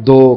2,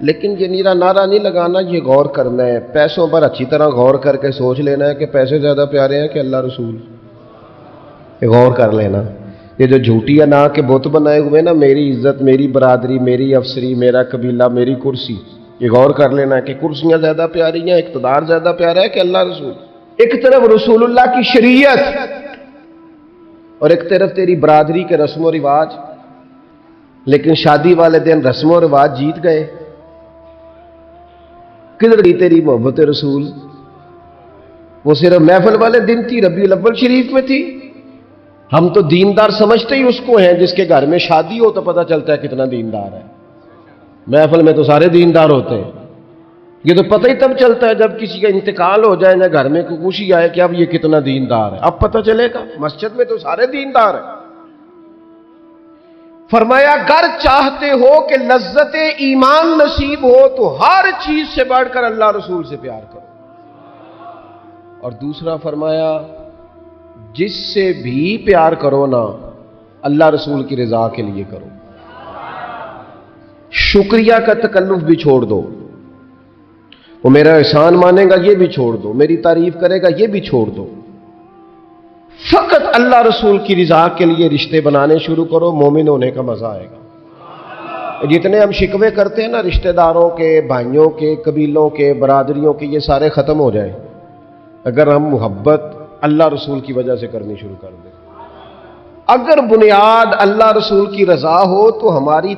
لیکن یہ نیرا نعرہ نہیں لگانا، یہ غور کرنا ہے، پیسوں پر اچھی طرح غور کر کے سوچ لینا ہے کہ پیسے زیادہ پیارے ہیں کہ اللہ رسول، یہ غور کر لینا۔ یہ جو جھوٹی انا کے بت بنائے ہوئے نا، میری عزت، میری برادری، میری افسری، میرا قبیلہ، میری کرسی، یہ غور کر لینا ہے کہ کرسیاں زیادہ پیاری ہیں، اقتدار زیادہ پیارا ہے کہ اللہ رسول۔ ایک طرف رسول اللہ کی شریعت اور ایک طرف تیری برادری کے رسم و رواج، لیکن شادی والے دن رسم و رواج جیت گئے۔ کدھر گئی تیری محبت رسول؟ وہ صرف محفل والے دن تھی، ربیع الاول شریف میں تھی۔ ہم تو دیندار سمجھتے ہی اس کو ہیں جس کے گھر میں شادی ہو تو پتہ چلتا ہے کتنا دیندار ہے۔ محفل میں تو سارے دیندار ہوتے ہیں، یہ تو پتہ ہی تب چلتا ہے جب کسی کا انتقال ہو جائے نہ گھر میں کوئی خوشی آئے کہ اب یہ کتنا دیندار ہے، اب پتہ چلے گا۔ مسجد میں تو سارے دیندار ہیں۔ فرمایا اگر چاہتے ہو کہ لذت ایمان نصیب ہو تو ہر چیز سے بڑھ کر اللہ رسول سے پیار کرو، اور دوسرا فرمایا جس سے بھی پیار کرو نا اللہ رسول کی رضا کے لیے کرو۔ شکریہ کا تکلف بھی چھوڑ دو، وہ میرا احسان مانے گا یہ بھی چھوڑ دو، میری تعریف کرے گا یہ بھی چھوڑ دو، فقط اللہ رسول کی رضا کے لیے رشتے بنانے شروع کرو، مومن ہونے کا مزہ آئے گا۔ جتنے ہم شکوے کرتے ہیں نا رشتہ داروں کے، بھائیوں کے، قبیلوں کے، برادریوں کے، یہ سارے ختم ہو جائیں اگر ہم محبت اللہ رسول کی وجہ سے کرنی شروع کر دیں۔ اگر بنیاد اللہ رسول کی رضا ہو تو ہماری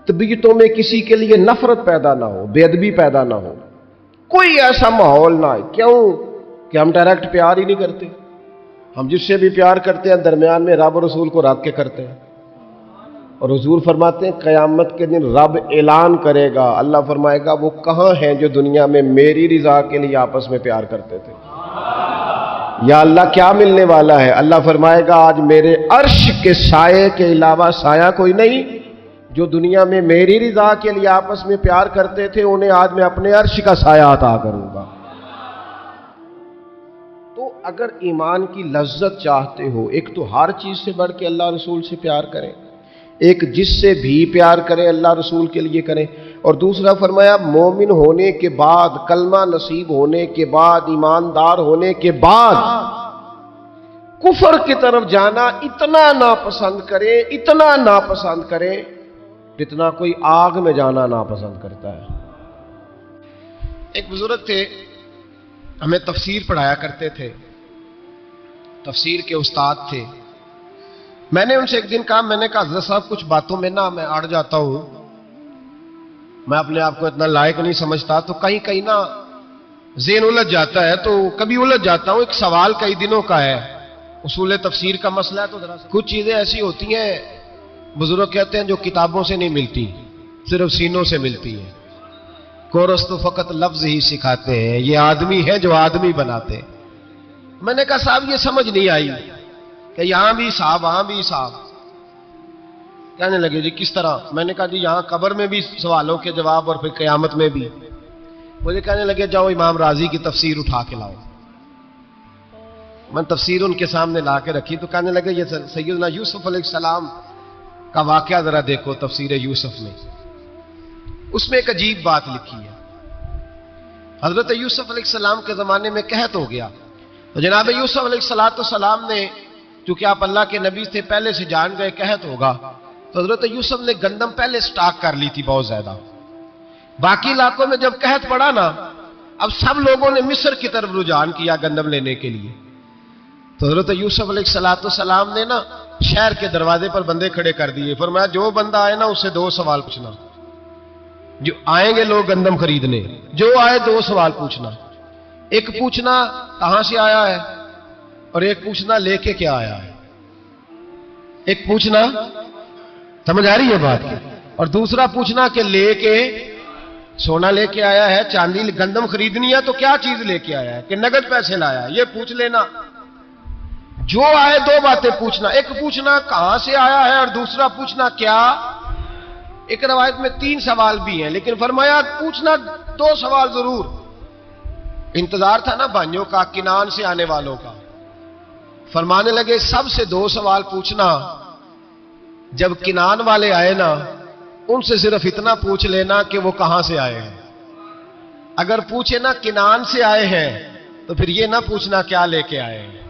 طبیعتوں میں کسی کے لیے نفرت پیدا نہ ہو، بے ادبی پیدا نہ ہو، کوئی ایسا ماحول نہ ہے۔ کیوں کہ ہم ڈائریکٹ پیار ہی نہیں کرتے، ہم جس سے بھی پیار کرتے ہیں درمیان میں رب رسول کو رکھ کے کرتے ہیں۔ اور حضور فرماتے ہیں قیامت کے دن رب اعلان کرے گا، اللہ فرمائے گا وہ کہاں ہیں جو دنیا میں میری رضا کے لیے آپس میں پیار کرتے تھے؟ یا اللہ کیا ملنے والا ہے؟ اللہ فرمائے گا آج میرے عرش کے سائے کے علاوہ سایہ کوئی نہیں، جو دنیا میں میری رضا کے لیے آپس میں پیار کرتے تھے انہیں آج میں اپنے عرش کا سایہ عطا کروں گا۔ تو اگر ایمان کی لذت چاہتے ہو، ایک تو ہر چیز سے بڑھ کے اللہ رسول سے پیار کریں، ایک جس سے بھی پیار کریں اللہ رسول کے لیے کریں، اور دوسرا فرمایا مومن ہونے کے بعد، کلمہ نصیب ہونے کے بعد، ایماندار ہونے کے بعد کفر کی طرف جانا اتنا ناپسند کریں، اتنا ناپسند کریں جتنا کوئی آگ میں جانا ناپسند کرتا ہے۔ ایک بزرگ تھے، ہمیں تفسیر پڑھایا کرتے تھے، تفسیر کے استاد تھے۔ میں نے ان سے ایک دن کہا، میں نے کہا حضرت صاحب کچھ باتوں میں نا میں اڑ جاتا ہوں، میں اپنے آپ کو اتنا لائق نہیں سمجھتا، تو کہیں کہیں نا ذہن الجھ جاتا ہے، تو کبھی الجھ جاتا ہوں۔ ایک سوال کئی دنوں کا ہے، اصول تفسیر کا مسئلہ ہے، تو ذرا کچھ چیزیں ایسی ہوتی ہیں بزرگ کہتے ہیں جو کتابوں سے نہیں ملتی، صرف سینوں سے ملتی ہیں۔ کورس تو فقط لفظ ہی سکھاتے ہیں، یہ آدمی ہے جو آدمی بناتے ہیں۔ میں نے کہا صاحب یہ سمجھ نہیں آئی کہ یہاں بھی صاحب وہاں بھی صاحب۔ کہنے لگے جی کس طرح؟ میں نے کہا جی یہاں قبر میں بھی سوالوں کے جواب اور پھر قیامت میں بھی۔ مجھے کہنے لگے جاؤ امام راضی کی تفسیر اٹھا کے لاؤ۔ میں تفسیر ان کے سامنے لا کے رکھی تو کہنے لگے یہ سیدنا یوسف علیہ السلام کا واقعہ ذرا دیکھو تفسیر یوسف میں، اس میں ایک عجیب بات لکھی ہے۔ حضرت یوسف علیہ السلام کے زمانے میں قحط ہو گیا، تو جناب یوسف علیہ السلام نے، چونکہ آپ اللہ کے نبی تھے پہلے سے جان گئے قحط ہوگا، تو حضرت یوسف نے گندم پہلے سٹاک کر لی تھی بہت زیادہ۔ باقی علاقوں میں جب قحط پڑا نا، اب سب لوگوں نے مصر کی طرف رجحان کیا گندم لینے کے لیے، تو حضرت یوسف علیہ السلام نے نا شہر کے دروازے پر بندے کھڑے کر دیے، فرمایا جو بندہ آئے نا اس سے 2 سوال پوچھنا، جو آئیں گے لوگ گندم خریدنے، جو آئے 2 سوال پوچھنا، ایک پوچھنا کہاں سے آیا ہے اور ایک پوچھنا لے کے کیا آیا ہے۔ ایک پوچھنا، سمجھ آ رہی ہے بات، اور دوسرا پوچھنا کہ لے کے سونا لے کے آیا ہے، چاندی گندم خریدنی ہے تو کیا چیز لے کے آیا ہے، کہ نگد پیسے لایا ہے، یہ پوچھ لینا۔ جو آئے 2 باتیں پوچھنا، ایک پوچھنا کہاں سے آیا ہے اور دوسرا پوچھنا کیا۔ ایک روایت میں 3 سوال بھی ہیں، لیکن فرمایا پوچھنا 2 سوال ضرور۔ انتظار تھا نا بھائیوں کا، کنان سے آنے والوں کا، فرمانے لگے سب سے 2 سوال پوچھنا، جب کنان والے آئے نا ان سے صرف اتنا پوچھ لینا کہ وہ کہاں سے آئے ہیں. اگر پوچھے نا کنان سے آئے ہیں تو پھر یہ نہ پوچھنا کیا لے کے آئے ہیں.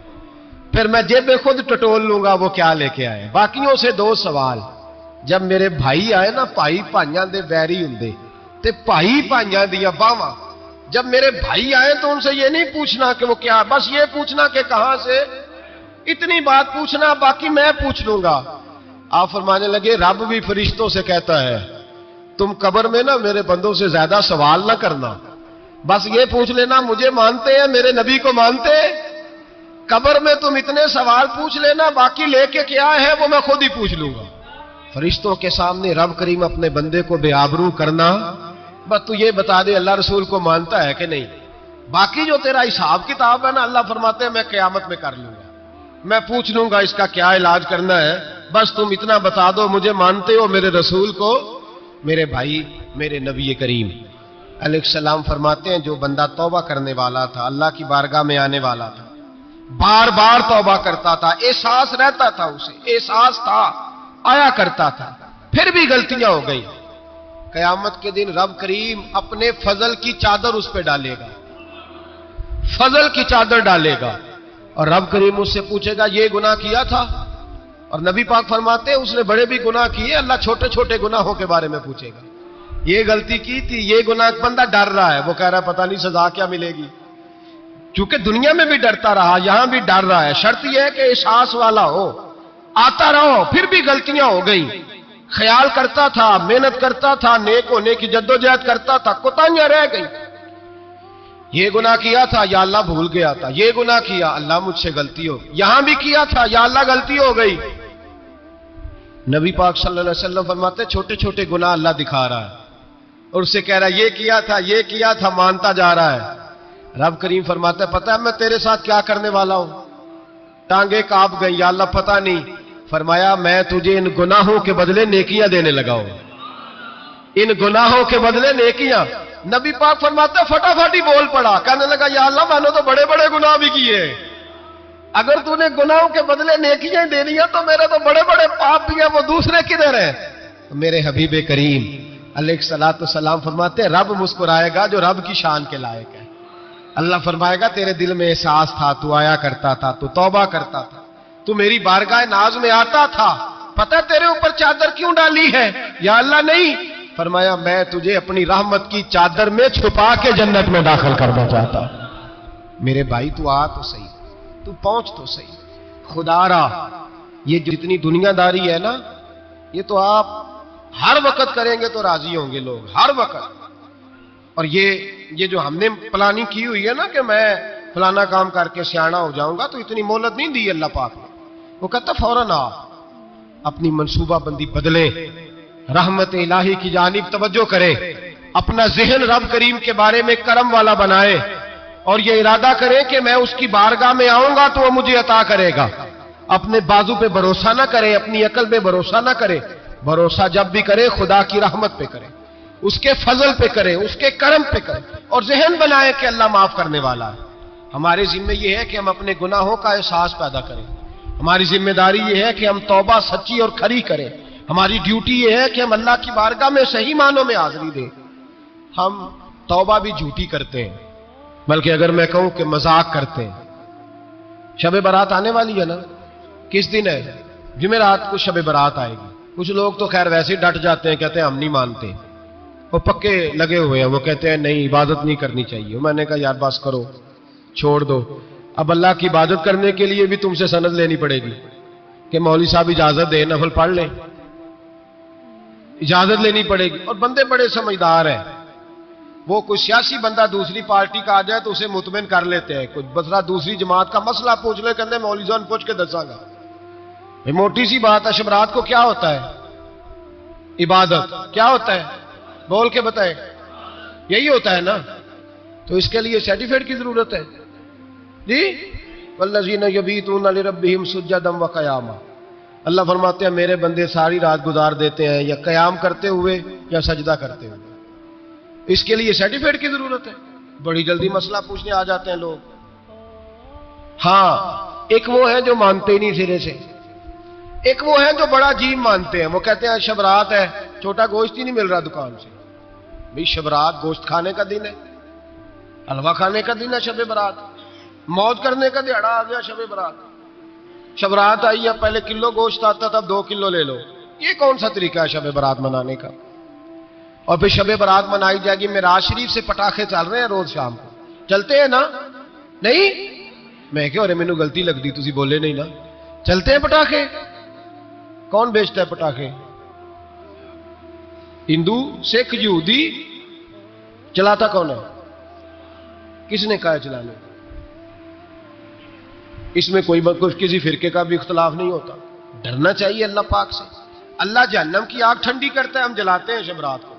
پھر میں جیب میں خود ٹٹول لوں گا وہ کیا لے کے آئے. باقیوں سے 2 سوال. جب میرے بھائی آئے نا, بھائی بھائیاں دے ویری ہوندے تے بھائی بھائیاں دیا باواں, جب میرے بھائی آئے تو ان سے یہ نہیں پوچھنا کہ وہ کیا, بس یہ پوچھنا کہ کہاں سے, اتنی بات پوچھنا, باقی میں پوچھ لوں گا. آپ فرمانے لگے رب بھی فرشتوں سے کہتا ہے تم قبر میں نا میرے بندوں سے زیادہ سوال نہ کرنا, بس یہ پوچھ لینا مجھے مانتے ہیں, میرے نبی کو مانتے, قبر میں تم اتنے سوال پوچھ لینا, باقی لے کے کیا ہے وہ میں خود ہی پوچھ لوں گا. فرشتوں کے سامنے رب کریم اپنے بندے کو بے آبرو کرنا, بس تو یہ بتا دے اللہ رسول کو مانتا ہے کہ نہیں, باقی جو تیرا حساب کتاب ہے نا اللہ فرماتے ہیں میں قیامت میں کر لوں گا, میں پوچھ لوں گا اس کا کیا علاج کرنا ہے, بس تم اتنا بتا دو مجھے مانتے ہو, میرے رسول کو, میرے بھائی, میرے نبی کریم علیہ السلام فرماتے ہیں جو بندہ توبہ کرنے والا تھا, اللہ کی بارگاہ میں آنے والا تھا, بار بار توبہ کرتا تھا, احساس رہتا تھا, اسے احساس تھا, آیا کرتا تھا, پھر بھی غلطیاں ہو گئی, قیامت کے دن رب کریم اپنے فضل کی چادر اس پہ ڈالے گا, فضل کی چادر ڈالے گا, اور رب کریم اس سے پوچھے گا یہ گناہ کیا تھا, اور نبی پاک فرماتے ہیں اس نے بڑے بھی گناہ کیے, اللہ چھوٹے چھوٹے گناہوں کے بارے میں پوچھے گا, یہ غلطی کی تھی, یہ گناہ, بندہ ڈر رہا ہے, وہ کہہ رہا ہے پتہ نہیں سزا کیا ملے گی, چونکہ دنیا میں بھی ڈرتا رہا, یہاں بھی ڈر رہا ہے, شرط یہ ہے کہ احساس والا ہو, آتا رہو, پھر بھی غلطیاں ہو گئی, خیال کرتا تھا, محنت کرتا تھا, نیک ہونے کی جدوجہد کرتا تھا, کوتاہیاں رہ گئی, یہ گناہ کیا تھا یا اللہ بھول گیا تھا, یہ گناہ کیا اللہ مجھ سے غلطی ہو, یہاں بھی کیا تھا یا اللہ غلطی ہو گئی. نبی پاک صلی اللہ علیہ وسلم فرماتے چھوٹے چھوٹے گناہ اللہ دکھا رہا ہے, اور اس سے کہہ رہا ہے یہ کیا تھا, مانتا جا رہا ہے. رب کریم فرماتا ہے پتہ ہے میں تیرے ساتھ کیا کرنے والا ہوں, ٹانگیں کانپ گئی, یا اللہ پتہ نہیں. فرمایا میں تجھے ان گناہوں کے بدلے نیکیاں دینے لگا ہوں, ان گناہوں کے بدلے نیکیاں. نبی پاک فرماتا ہے فٹافٹ ہی بول پڑا, کہنے لگا یا اللہ میں نے تو بڑے بڑے گناہ بھی کیے, اگر تو نے گناہوں کے بدلے نیکیاں دے دیا تو میرے تو بڑے بڑے پاپ بھی ہیں, وہ دوسرے کدھر ہیں. میرے حبیب کریم علیہ الصلوۃ والسلام فرماتے ہیں رب مسکرائے گا جو رب کی شان کے لائق ہے. اللہ فرمائے گا تیرے دل میں احساس تھا, تو آیا کرتا تھا, تو توبہ کرتا تھا, تو میری بارگاہ ناز میں آتا تھا, پتہ تیرے اوپر چادر کیوں ڈالی ہے, یا اللہ نہیں. فرمایا میں تجھے اپنی رحمت کی چادر میں چھپا کے جنت میں داخل کرنا چاہتا ہوں. میرے بھائی تو آ تو صحیح, تو پہنچ تو صحیح, خدا را یہ جتنی دنیا داری ہے نا, یہ تو آپ ہر وقت کریں گے تو راضی ہوں گے لوگ, ہر وقت. اور یہ جو ہم نے پلاننگ کی ہوئی ہے نا کہ میں فلانا کام کر کے سیانا ہو جاؤں گا, تو اتنی مہلت نہیں دی اللہ پاک نے. وہ کہتا فوراً آپ اپنی منصوبہ بندی بدلیں, رحمت الہی کی جانب توجہ کریں, اپنا ذہن رب کریم کے بارے میں کرم والا بنائے, اور یہ ارادہ کریں کہ میں اس کی بارگاہ میں آؤں گا تو وہ مجھے عطا کرے گا. اپنے بازو پہ بھروسہ نہ کرے, اپنی عقل پہ بھروسہ نہ کرے, بھروسہ جب بھی کرے خدا کی رحمت پہ کرے, اس کے فضل پہ کرے, اس کے کرم پہ کرے, اور ذہن بنائے کہ اللہ معاف کرنے والا ہے. ہمارے ذمہ یہ ہے کہ ہم اپنے گناہوں کا احساس پیدا کریں, ہماری ذمہ داری یہ ہے کہ ہم توبہ سچی اور کھری کریں, ہماری ڈیوٹی یہ ہے کہ ہم اللہ کی بارگاہ میں صحیح معنوں میں حاضری دیں. ہم توبہ بھی جھوٹی کرتے ہیں, بلکہ اگر میں کہوں کہ مذاق کرتے ہیں. شب برات آنے والی ہے نا, کس دن ہے, جمعرات کو شب برات آئے گی. کچھ لوگ تو خیر ویسے ہی ڈٹ جاتے ہیں, کہتے ہیں ہم نہیں مانتے, وہ پکے لگے ہوئے ہیں, وہ کہتے ہیں نہیں عبادت نہیں کرنی چاہیے. میں نے کہا یار بس کرو, چھوڑ دو. اب اللہ کی عبادت کرنے کے لیے بھی تم سے سند لینی پڑے گی کہ مولوی صاحب اجازت دے, نفل پڑھ لیں, اجازت لینی پڑے گی. اور بندے بڑے سمجھدار ہیں, وہ کوئی سیاسی بندہ دوسری پارٹی کا آ جائے تو اسے مطمئن کر لیتے ہیں. کچھ بسرا دوسری جماعت کا مسئلہ پوچھ لے, کہتے ہیں مولوی صاحب پوچھ کے دساں گا. موٹی سی بات ہے, شب رات کو کیا ہوتا ہے, عبادت. کیا ہوتا ہے, بول کے بتائے, یہی ہوتا ہے نا. تو اس کے لیے سرٹیفکیٹ کی ضرورت ہے جی. والذین یبیتون لربہم سجدا وقیاما, اللہ فرماتے ہیں میرے بندے ساری رات گزار دیتے ہیں یا قیام کرتے ہوئے یا سجدہ کرتے ہوئے. اس کے لیے سرٹیفکیٹ کی ضرورت ہے. بڑی جلدی مسئلہ پوچھنے آ جاتے ہیں لوگ. ہاں, ایک وہ ہے جو مانتے ہی نہیں سرے سے, ایک وہ ہے جو بڑا عجیب مانتے ہیں. وہ کہتے ہیں شب رات ہے چھوٹا گوشت ہی نہیں مل رہا دکان سے. بھئی شب رات گوشت کھانے کا دن ہے, حلوہ کھانے کا دن ہے شب برات, موت کرنے کا دیہڑا آ گیا شب برات. شب رات آئی ہے, پہلے کلو گوشت آتا تھا 2 کلو لے لو. یہ کون سا طریقہ ہے شب برات منانے کا؟ اور پھر شب برات منائی جائے گی. معراج شریف سے پٹاخے چل رہے ہیں روز شام کو, چلتے ہیں نا؟ نہیں, میں کہ مینو غلطی لگتی تسی بولے نہیں نا. چلتے ہیں پٹاخے. کون بیچتا ہے پٹاخے؟ ہندو, سکھ, یہودی. چلاتا کون ہے؟ کس نے کہا ہے چلانے؟ اس میں کوئی کسی فرقے کا بھی اختلاف نہیں ہوتا. ڈرنا چاہیے اللہ پاک سے. اللہ جہنم کی آگ ٹھنڈی کرتا ہے, ہم جلاتے ہیں شب رات کو.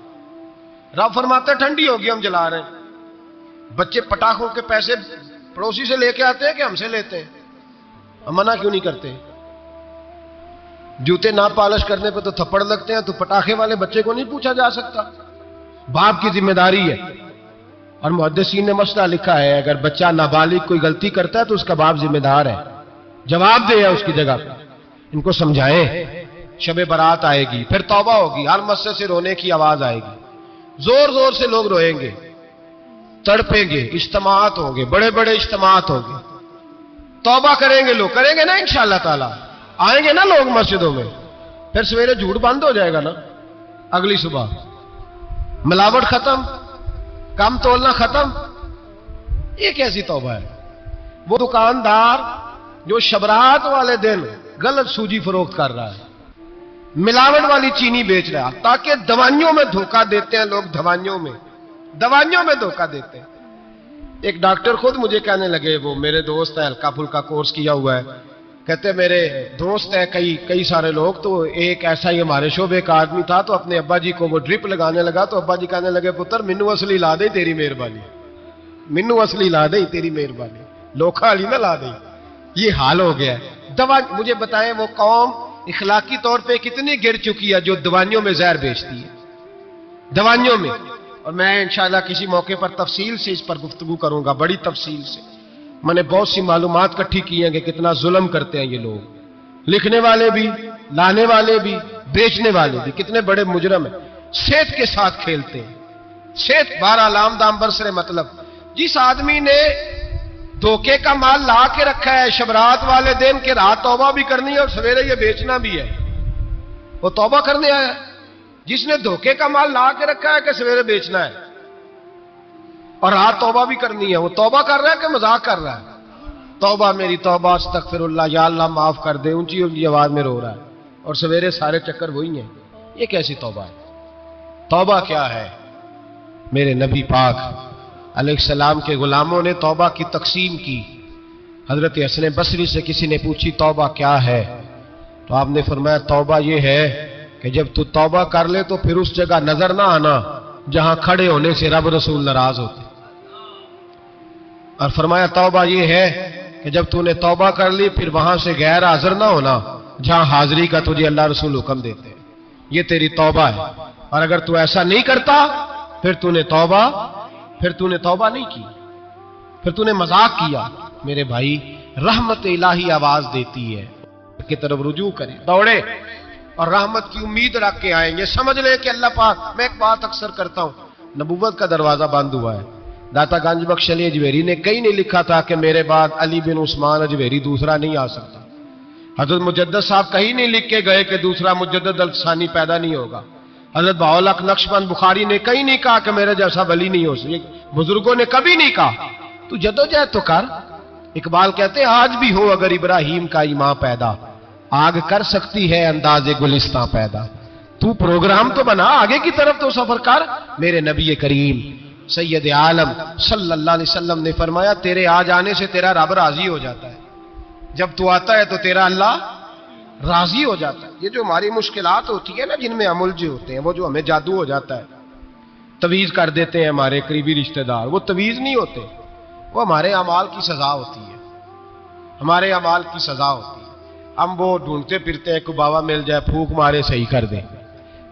رب فرماتا ہے ٹھنڈی ہوگی, ہم جلا رہے ہیں. بچے پٹاخوں کے پیسے پڑوسی سے لے کے آتے ہیں کہ ہم سے لیتے ہیں؟ ہم منع کیوں نہیں کرتے؟ جوتے نہ پالش کرنے پہ تو تھپڑ لگتے ہیں, تو پٹاخے والے بچے کو نہیں پوچھا جا سکتا؟ باپ کی ذمہ داری ہے. اور محدثین نے مسئلہ لکھا ہے, اگر بچہ نابالغ کوئی غلطی کرتا ہے تو اس کا باپ ذمہ دار ہے, جواب دے اس کی جگہ پہ. ان کو سمجھائیں. شب برات آئے گی, پھر توبہ ہوگی, ہر مسجد سے رونے کی آواز آئے گی, زور زور سے لوگ روئیں گے, تڑپیں گے, اجتماعات ہوں گے, بڑے بڑے اجتماعات ہوں گے. توبہ کریں گے لوگ, کریں گے نا انشاءاللہ تعالی. آئیں گے نا لوگ مسجدوں میں. پھر سویرے جھوٹ بند ہو جائے گا نا, اگلی صبح ملاوٹ ختم, کم تولنا ختم. یہ کیسی توبہ ہے؟ وہ دکاندار جو شبرات والے دن غلط سوجی فروخت کر رہا ہے, ملاوٹ والی چینی بیچ رہا ہے, تاکہ دوائیوں میں دھوکہ دیتے ہیں لوگ. دوائیوں میں دھوکہ دیتے ہیں. ایک ڈاکٹر خود مجھے کہنے لگے, وہ میرے دوست ہیں, ہلکا پھلکا کورس کیا ہوا ہے, کہتے میرے دوست ہیں کئی سارے لوگ, تو ایک ایسا ہی ہمارے شعبے کا آدمی تھا, تو اپنے ابا جی کو وہ ڈرپ لگانے لگا, تو ابا جی کہنے لگے پتر مینو اصلی لا دے تیری مہربانی, مینو اصلی لا دے تیری مہربانی, لوکھا علی نہ لا دے. یہ حال ہو گیا ہے. مجھے بتائیں وہ قوم اخلاقی طور پہ کتنی گر چکی ہے جو دوائیوں میں زہر بیچتی ہے, دوائیوں میں. اور میں انشاءاللہ کسی موقع پر تفصیل سے اس پر گفتگو کروں گا, بڑی تفصیل سے. میں نے بہت سی معلومات اکٹھی کی ہیں کہ کتنا ظلم کرتے ہیں یہ لوگ, لکھنے والے بھی, لانے والے بھی, بیچنے والے بھی, کتنے بڑے مجرم ہیں. صحت کے ساتھ کھیلتے ہیں. صحت بہرحال دام برسرے. مطلب جس آدمی نے دھوکے کا مال لا کے رکھا ہے شبرات والے دن کے رات توبہ بھی کرنی ہے اور سویرے یہ بیچنا بھی ہے, وہ توبہ کرنے آیا. جس نے دھوکے کا مال لا کے رکھا ہے کہ سویرے بیچنا ہے اور رات توبہ بھی کرنی ہے, وہ توبہ کر رہا ہے کہ مذاق کر رہا ہے؟ توبہ میری توبہ, استغفر اللہ, یا اللہ معاف کر دے, اونچی اونچی آواز میں رو رہا ہے, اور سویرے سارے چکر وہی ہیں. یہ کیسی توبہ ہے؟ توبہ کیا ہے؟ میرے نبی پاک علیہ السلام کے غلاموں نے توبہ کی تقسیم کی. حضرت حسن بصری سے کسی نے پوچھی توبہ کیا ہے, تو آپ نے فرمایا توبہ یہ ہے کہ جب تو توبہ کر لے تو پھر اس جگہ نظر نہ آنا جہاں کھڑے ہونے سے رب رسول ناراض ہوتے. اور فرمایا توبہ یہ ہے کہ جب تو نے توبہ کر لی پھر وہاں سے غیر حاضر نہ ہونا جہاں حاضری کا تجھے اللہ رسول حکم دیتے. یہ تیری توبہ ہے. اور اگر تو ایسا نہیں کرتا پھر تو نے توبہ نہیں کی, پھر تو نے مذاق کیا. میرے بھائی رحمت الہی آواز دیتی ہے کی طرف رجوع کریں, دوڑے اور رحمت کی امید رکھ کے آئیں. یہ سمجھ لے کہ اللہ پاک, میں ایک بات اکثر کرتا ہوں, نبوت کا دروازہ بند ہوا ہے. داتا گنج بخش علی اجویری نے کہیں نہیں لکھا تھا کہ میرے بعد علی بن عثمان اجویری دوسرا نہیں آ سکتا. حضرت مجدد صاحب کہیں نہیں لکھ کے گئے کہ دوسرا مجدد الثانی پیدا نہیں ہوگا. حضرت بہاءالحق نقشبند بخاری نے کہیں نہیں کہا کہ میرے جیسا ولی نہیں ہو سکتا. بزرگوں نے کبھی نہیں کہا. تو جدوجہد تو کر. اقبال کہتے آج بھی ہو اگر ابراہیم کا ایمان پیدا, آگ کر سکتی ہے انداز گلستاں پیدا. تو پروگرام تو بنا, آگے کی طرف تو سفر کر. میرے نبی کریم سید عالم صلی اللہ علیہ وسلم نے فرمایا تیرے آ جانے سے تیرا رب راضی ہو جاتا ہے. جب تو آتا ہے تو تیرا اللہ راضی ہو جاتا ہے. یہ جو ہماری مشکلات ہوتی ہے نا, جن میں ہم الجھے ہوتے ہیں, وہ جو ہمیں جادو ہو جاتا ہے, تویز کر دیتے ہیں ہمارے قریبی رشتہ دار, وہ تویز نہیں ہوتے, وہ ہمارے اعمال کی سزا ہوتی ہے. ہمارے اعمال کی سزا ہوتی ہے. ہم وہ ڈھونڈتے پھرتے ہیں کہ بابا مل جائے پھونک مارے صحیح کر دیں,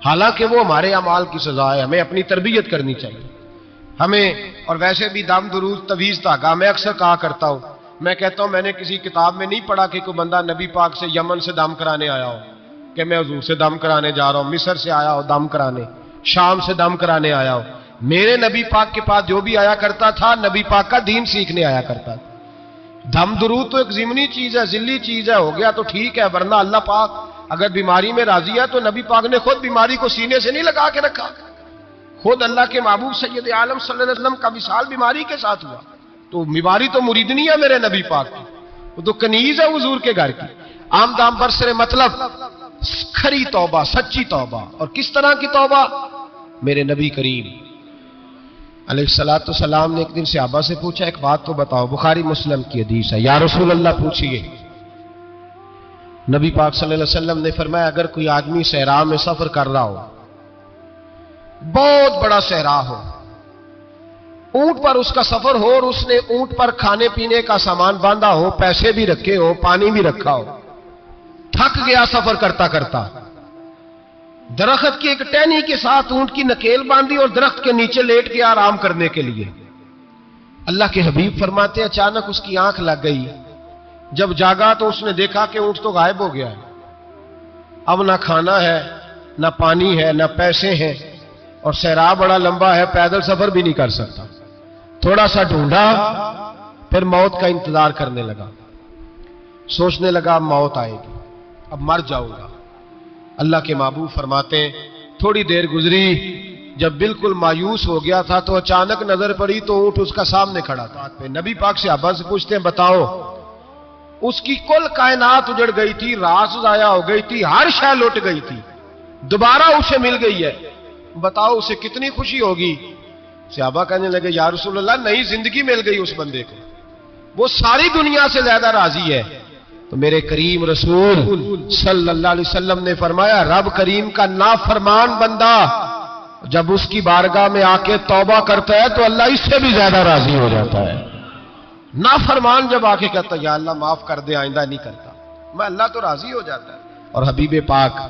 حالانکہ وہ ہمارے اعمال کی سزا ہے. ہمیں اپنی تربیت کرنی چاہیے ہمیں. اور ویسے بھی دم درود تویز دھاگا میں اکثر کہا کرتا ہوں, میں کہتا ہوں میں نے کسی کتاب میں نہیں پڑھا کہ کوئی بندہ نبی پاک سے یمن سے دم کرانے آیا ہو. کہ میں حضور سے دم کرانے جا رہا ہوں، مصر سے آیا ہوں دم کرانے، شام سے دم کرانے آیا ہوں۔ میرے نبی پاک کے پاس جو بھی آیا کرتا تھا نبی پاک کا دین سیکھنے آیا کرتا تھا۔ دم درود تو ایک ضمنی چیز ہے، ذلی چیز ہے، ہو گیا تو ٹھیک ہے، ورنہ اللہ پاک اگر بیماری میں راضی ہے تو نبی پاک نے خود بیماری کو سینے سے نہیں لگا کے رکھا، خود اللہ کے محبوب سید عالم صلی اللہ علیہ وسلم کا وصال بیماری کے ساتھ ہوا، تو بیماری تو مریدنی ہے میرے نبی پاک کی، وہ تو کنیز ہے حضور کے گھر کی۔ عام دام برسر مطلب کھری توبہ، سچی توبہ، اور کس طرح کی توبہ؟ میرے نبی کریم علیہ الصلوۃ والسلام نے ایک دن صحابہ سے پوچھا ایک بات تو بتاؤ، بخاری مسلم کی حدیث ہے، یا رسول اللہ پوچھئے۔ نبی پاک صلی اللہ علیہ وسلم نے فرمایا اگر کوئی آدمی صحرا میں سفر کر رہا ہو، بہت بڑا صحرا ہو، اونٹ پر اس کا سفر ہو اور اس نے اونٹ پر کھانے پینے کا سامان باندھا ہو، پیسے بھی رکھے ہو، پانی بھی رکھا ہو، تھک گیا سفر کرتا کرتا، درخت کی ایک ٹہنی کے ساتھ اونٹ کی نکیل باندھی اور درخت کے نیچے لیٹ گیا آرام کرنے کے لیے۔ اللہ کے حبیب فرماتے اچانک اس کی آنکھ لگ گئی، جب جاگا تو اس نے دیکھا کہ اونٹ تو غائب ہو گیا ہے، اب نہ کھانا ہے، نہ پانی ہے، نہ پیسے ہیں، اور صحرا بڑا لمبا ہے، پیدل سفر بھی نہیں کر سکتا۔ تھوڑا سا ڈھونڈا، پھر موت کا انتظار کرنے لگا، سوچنے لگا اب موت آئے گی، اب مر جاؤں گا۔ اللہ کے محبوب فرماتے ہیں تھوڑی دیر گزری، جب بالکل مایوس ہو گیا تھا تو اچانک نظر پڑی تو اونٹ اس کا سامنے کھڑا تھا۔ نبی پاک سے صحابہ سے پوچھتے ہیں بتاؤ، اس کی کل کائنات اجڑ گئی تھی، راز ضائع ہو گئی تھی، ہر شے لٹ گئی تھی، دوبارہ اسے مل گئی ہے، بتاؤ اسے کتنی خوشی ہوگی؟ صحابہ کہنے لگے یا رسول اللہ نئی زندگی مل گئی اس بندے کو، وہ ساری دنیا سے زیادہ راضی ہے۔ تو میرے کریم رسول صلی اللہ علیہ وسلم نے فرمایا رب کریم کا نافرمان بندہ جب اس کی بارگاہ میں آ کے توبہ کرتا ہے تو اللہ اس سے بھی زیادہ راضی ہو جاتا ہے۔ نافرمان جب آ کے کہتا ہے یا اللہ معاف کر دے آئندہ نہیں کرتا، میں اللہ تو راضی ہو جاتا ہے۔ اور حبیب پاک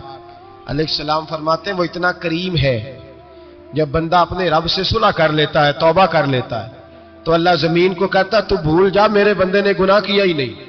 علیہ السلام فرماتے ہیں وہ اتنا کریم ہے، جب بندہ اپنے رب سے صلح کر لیتا ہے، توبہ کر لیتا ہے، تو اللہ زمین کو کہتا ہے تو بھول جا میرے بندے نے گناہ کیا ہی نہیں،